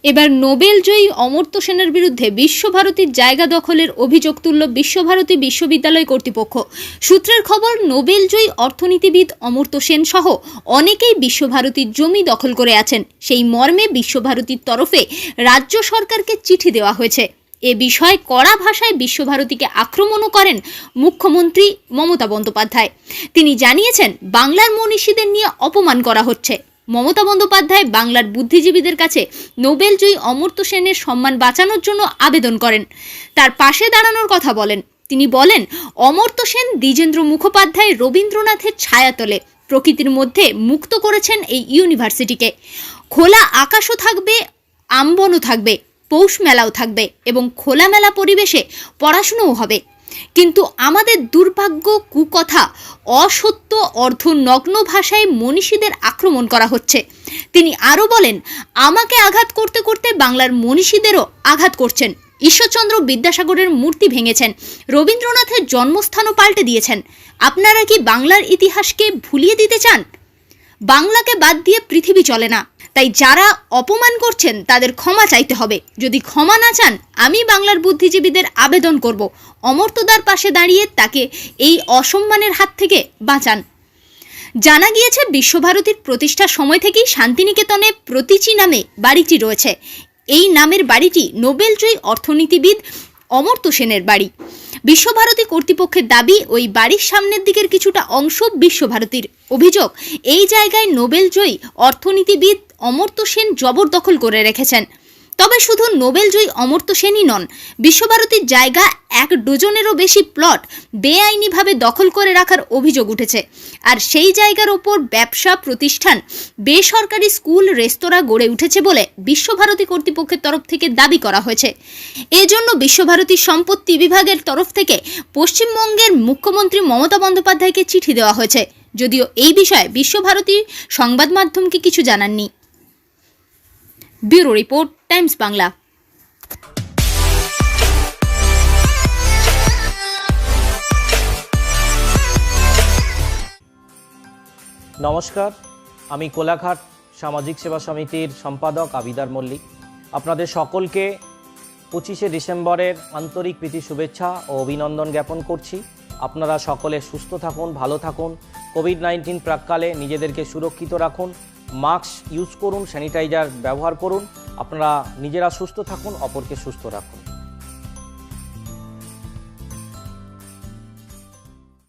এবার নোবেল জয়ী অমর্ত্য সেনের বিরুদ্ধে বিশ্বভারতীর জায়গা দখলের অভিযোগ তুলল বিশ্বভারতী বিশ্ববিদ্যালয় কর্তৃপক্ষ। সূত্রের খবর, নোবেল জয়ী অর্থনীতিবিদ অমর্ত্য সেন সহ অনেকেই বিশ্বভারতীর জমি দখল করে আছেন। সেই মর্মে বিশ্বভারতীর তরফে রাজ্য সরকারকে চিঠি দেওয়া হয়েছে। এ বিষয়ে কড়া ভাষায় বিশ্বভারতীকে আক্রমণও করেন মুখ্যমন্ত্রী মমতা বন্দ্যোপাধ্যায়। তিনি জানিয়েছেন, বাংলার মনীষীদের নিয়ে অপমান করা হচ্ছে। মমতা বন্দ্যোপাধ্যায় বাংলার বুদ্ধিজীবীদের কাছে নোবেল জয়ী অমর্ত্য সেনের সম্মান বাঁচানোর জন্য আবেদন করেন, তার পাশে দাঁড়ানোর কথা বলেন। তিনি বলেন, অমর্ত্য সেন দ্বিজেন্দ্র মুখোপাধ্যায় রবীন্দ্রনাথের ছায়াতলে প্রকৃতির মধ্যে মুক্ত করেছেন এই ইউনিভার্সিটিকে। খোলা আকাশও থাকবে, আমবনও থাকবে, পৌষ মেলাও থাকবে এবং খোলামেলা পরিবেশে পড়াশুনোও হবে। কিন্তু আমাদের দুর্ভাগ্য, কুকথা, অসত্য, অর্ধনগ্ন ভাষায় মনীষীদের আক্রমণ করা হচ্ছে। তিনি আরও বলেন, আমাকে আঘাত করতে করতে বাংলার মনীষীদেরও আঘাত করছেন। ঈশ্বরচন্দ্র বিদ্যাসাগরের মূর্তি ভেঙেছেন, রবীন্দ্রনাথের জন্মস্থানও পাল্টে দিয়েছেন। আপনারা কি বাংলার ইতিহাসকে ভুলিয়ে দিতে চান? বাংলাকে বাদ দিয়ে পৃথিবী চলে না। তাই যারা অপমান করছেন তাদের ক্ষমা চাইতে হবে। যদি ক্ষমা না চান, আমি বাংলার বুদ্ধিজীবীদের আবেদন করব, অমর্ত্যদার পাশে দাঁড়িয়ে তাকে এই অসম্মানের হাত থেকে বাঁচান। জানা গিয়েছে, বিশ্বভারতীর প্রতিষ্ঠার সময় থেকেই শান্তিনিকেতনে প্রতীচী নামে বাড়িটি রয়েছে। এই নামের বাড়িটি নোবেল জয়ী অর্থনীতিবিদ অমর্ত্য সেনের বাড়ি। বিশ্বভারতী কর্তৃপক্ষের দাবি, ওই বাড়ির সামনের দিকের কিছুটা অংশ বিশ্বভারতীর। অভিযোগ, এই জায়গায় নোবেল জয়ী অর্থনীতিবিদ অমর্ত্য সেন জবরদখল করে রেখেছেন। তবে শুধু নোবেল জয়ী অমর্ত্য সেনই নন, বিশ্বভারতীর জায়গা 1 ডজনেরও বেশি প্লট বেআইনিভাবে দখল করে রাখার অভিযোগ উঠেছে। আর সেই জায়গার ওপর ব্যবসা প্রতিষ্ঠান, বেসরকারি স্কুল, রেস্তোরাঁ গড়ে উঠেছে বলে বিশ্বভারতী কর্তৃপক্ষের তরফ থেকে দাবি করা হয়েছে। এজন্য বিশ্বভারতীর সম্পত্তি বিভাগের তরফ থেকে পশ্চিমবঙ্গের মুখ্যমন্ত্রী মমতা বন্দ্যোপাধ্যায়কে চিঠি দেওয়া হয়েছে, যদিও এই বিষয়ে বিশ্বভারতী সংবাদ মাধ্যমকে কিছু জানাননি। Bureau report, Times Bangla. নমস্কার, আমি কোলাঘাট সামাজিক সেবা সমিতির সম্পাদক আবিদার মল্লিক। আপনাদের সকলকে 25শে ডিসেম্বরের আন্তরিক প্রীতি শুভেচ্ছা ও অভিনন্দন জ্ঞাপন করছি। আপনারা সকলে সুস্থ থাকুন, ভালো থাকুন। কোভিড-19 প্রাককালে নিজেদেরকে সুরক্ষিত রাখুন, মাস্ক ইউজ করুন, স্যানিটাইজার ব্যবহার করুন। আপনারা নিজেরা সুস্থ থাকুন, অপরকে সুস্থ রাখুন।